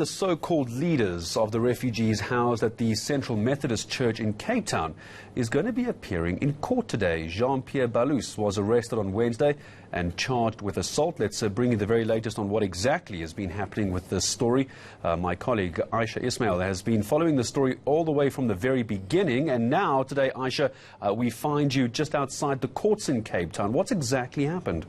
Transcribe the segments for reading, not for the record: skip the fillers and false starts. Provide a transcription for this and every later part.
The so-called leaders of the refugees housed at the Central Methodist Church in Cape Town is going to be appearing in court today. Jean-Pierre Balous was arrested on Wednesday and charged with assault. Let's bring you the very latest on what exactly has been happening with this story. My colleague Aisha Ismail has been following the story all the way from the very beginning. And now, today, Aisha, we find you just outside the courts in Cape Town. What's exactly happened?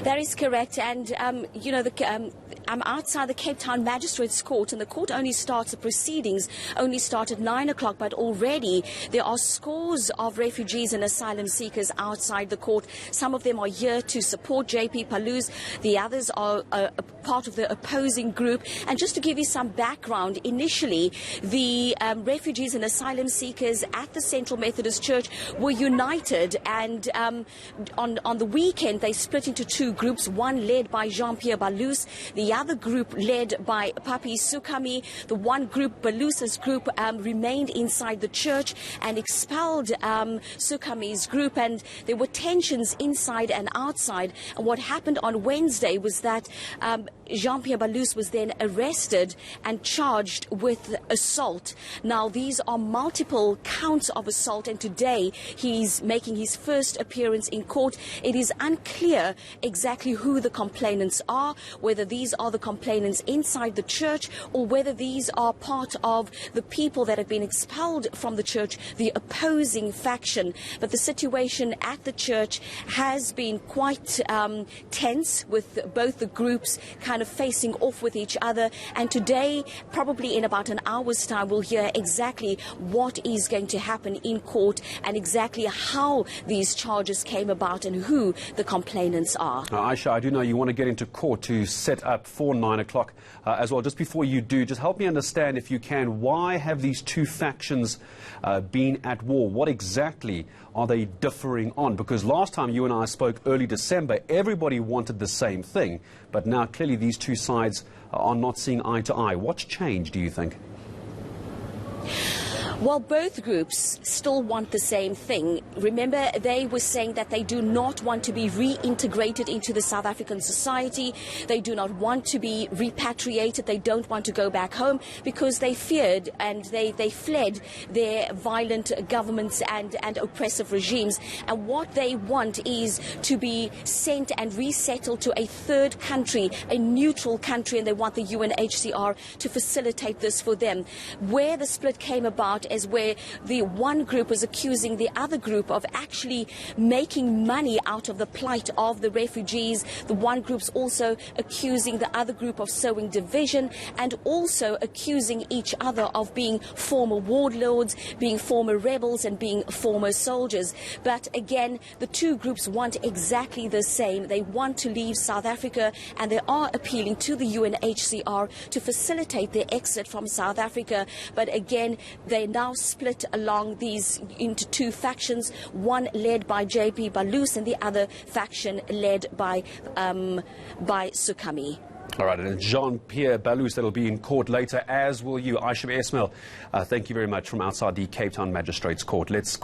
That is correct, and I'm outside the Cape Town Magistrates Court, and the court the proceedings only start at 9 o'clock, but already there are scores of refugees and asylum seekers outside the court. Some of them are here to support Jean-Pierre Balous, the others are a part of the opposing group. And just to give you some background, initially the refugees and asylum seekers at the Central Methodist Church were united, and on the weekend they split into two groups, one led by Jean-Pierre Balous, the other group led by Papi Sukami. The one group, Balous's group, remained inside the church and expelled Sukami's group, and there were tensions inside and outside. And what happened on Wednesday was that Jean-Pierre Balous was then arrested and charged with assault. Now, these are multiple counts of assault, and today he's making his first appearance in court. It is unclear exactly who the complainants are, whether these are the complainants inside the church or whether these are part of the people that have been expelled from the church, the opposing faction. But the situation at the church has been quite tense, with both the groups kind of facing off with each other. And today, probably in about an hour's time, we'll hear exactly what is going to happen in court and exactly how these charges came about and who the complainants are. Aisha, I do know you want to get into court to set up for 9 o'clock as well. Just before you do, just help me understand, if you can, why have these two factions been at war? What exactly are they differing on? Because last time you and I spoke early December, everybody wanted the same thing, but now clearly these two sides are not seeing eye to eye. What's changed, do you think? Well, both groups still want the same thing. Remember, they were saying that they do not want to be reintegrated into the South African society. They do not want to be repatriated. They don't want to go back home because they feared and they fled their violent governments and oppressive regimes. And what they want is to be sent and resettled to a third country, a neutral country, and they want the UNHCR to facilitate this for them. Where the split came about is where the one group was accusing the other group of actually making money out of the plight of the refugees. The one group's also accusing the other group of sowing division and also accusing each other of being former warlords, being former rebels and being former soldiers. But again, the two groups want exactly the same. They want to leave South Africa, and they are appealing to the UNHCR to facilitate their exit from South Africa. But again, they now split along these into two factions, one led by Jean-Pierre Balous and the other faction led by Sukami. All right, and Jean-Pierre Balous, that'll be in court later, as will you. Aisha Ismail, thank you very much from outside the Cape Town Magistrates Court. Let's